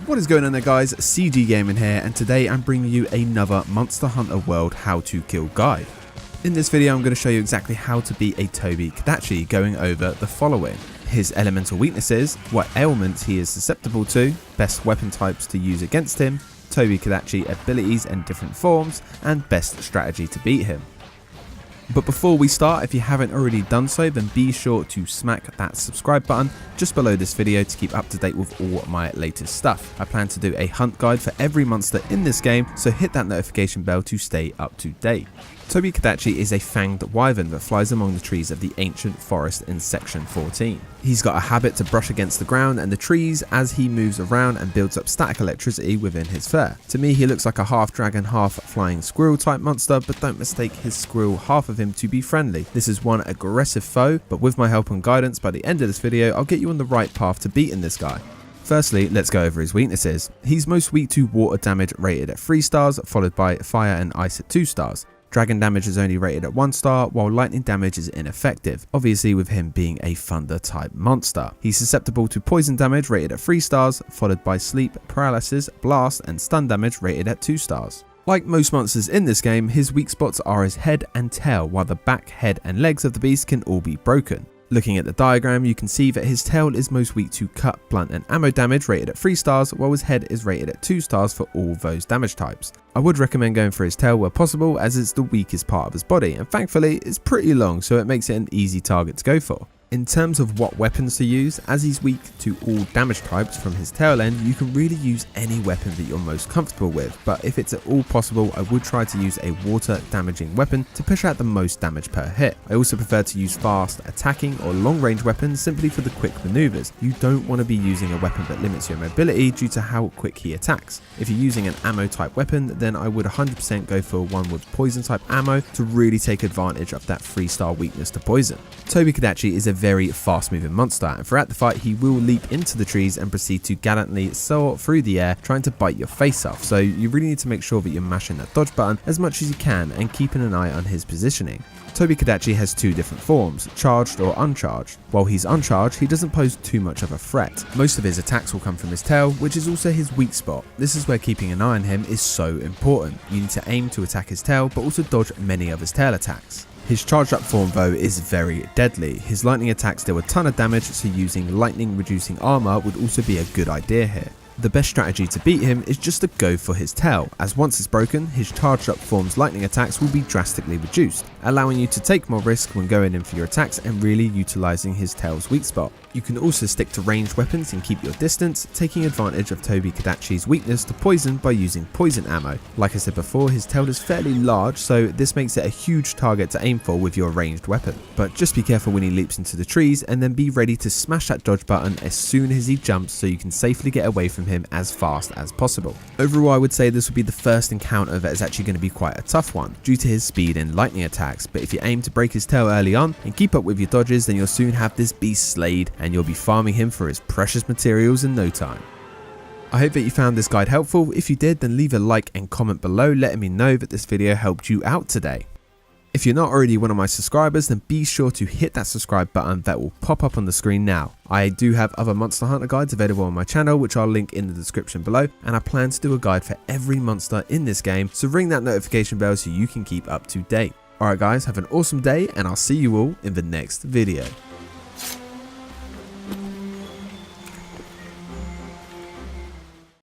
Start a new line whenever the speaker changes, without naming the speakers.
What is going on there guys, CG Gaming here, and today I'm bringing you another Monster Hunter World How to Kill guide. In this video I'm going to show you exactly how to beat a Tobi Kadachi, going over the following: his elemental weaknesses, what ailments he is susceptible to, best weapon types to use against him, Tobi Kadachi abilities and different forms, and best strategy to beat him. But before we start, if you haven't already done so, then be sure to smack that subscribe button just below this video to keep up to date with all my latest stuff. I plan to do a hunt guide for every monster in this game, so hit that notification bell to stay up to date. Tobi Kadachi is a fanged wyvern that flies among the trees of the ancient forest in section 14. He's got a habit to brush against the ground and the trees as he moves around and builds up static electricity within his fur. To me, he looks like a half dragon, half flying squirrel type monster, but don't mistake his squirrel half of him to be friendly. This is one aggressive foe, but with my help and guidance by the end of this video, I'll get you on the right path to beating this guy. Firstly, let's go over his weaknesses. He's most weak to water damage rated at 3 stars, followed by fire and ice at 2 stars. Dragon damage is only rated at 1 star, while lightning damage is ineffective, obviously with him being a thunder type monster. He's susceptible to poison damage rated at 3 stars, followed by sleep, paralysis, blast, and stun damage rated at 2 stars. Like most monsters in this game, his weak spots are his head and tail, while the back, head, and legs of the beast can all be broken. Looking at the diagram, you can see that his tail is most weak to cut, blunt, and ammo damage rated at 3 stars, while his head is rated at 2 stars for all those damage types. I would recommend going for his tail where possible, as it's the weakest part of his body, and thankfully it's pretty long, so it makes it an easy target to go for. In terms of what weapons to use, as he's weak to all damage types from his tail end, you can really use any weapon that you're most comfortable with, but if it's at all possible, I would try to use a water damaging weapon to push out the most damage per hit. I also prefer to use fast attacking or long range weapons simply for the quick maneuvers. You don't want to be using a weapon that limits your mobility due to how quick he attacks. If you're using an ammo type weapon, then I would 100% go for one with poison type ammo to really take advantage of that 3-star weakness to poison. Tobi Kadachi is a very fast moving monster, and throughout the fight he will leap into the trees and proceed to gallantly soar through the air trying to bite your face off, so you really need to make sure that you're mashing that dodge button as much as you can and keeping an eye on his positioning. Tobi Kadachi has 2 different forms, charged or uncharged. While he's uncharged, he doesn't pose too much of a threat. Most of his attacks will come from his tail, which is also his weak spot. This is where keeping an eye on him is so important. You need to aim to attack his tail, but also dodge many of his tail attacks. His charged up form though is very deadly. His lightning attacks deal a ton of damage, so using lightning reducing armor would also be a good idea here. The best strategy to beat him is just to go for his tail, as once it's broken, his charged up form's lightning attacks will be drastically reduced, allowing you to take more risk when going in for your attacks and really utilizing his tail's weak spot. You can also stick to ranged weapons and keep your distance, taking advantage of Tobi Kadachi's weakness to poison by using poison ammo. Like I said before, his tail is fairly large, so this makes it a huge target to aim for with your ranged weapon. But just be careful when he leaps into the trees, and then be ready to smash that dodge button as soon as he jumps so you can safely get away from him as fast as possible. Overall, I would say this would be the first encounter that is actually going to be quite a tough one due to his speed and lightning attacks, but if you aim to break his tail early on and keep up with your dodges, then you'll soon have this beast slayed and you'll be farming him for his precious materials in no time. I hope that you found this guide helpful. If you did, then leave a like and comment below letting me know that this video helped you out today. If you're not already one of my subscribers, then be sure to hit that subscribe button that will pop up on the screen now. I do have other Monster Hunter guides available on my channel, which I'll link in the description below, and I plan to do a guide for every monster in this game, so ring that notification bell so you can keep up to date. Alright guys, have an awesome day, and I'll see you all in the next video.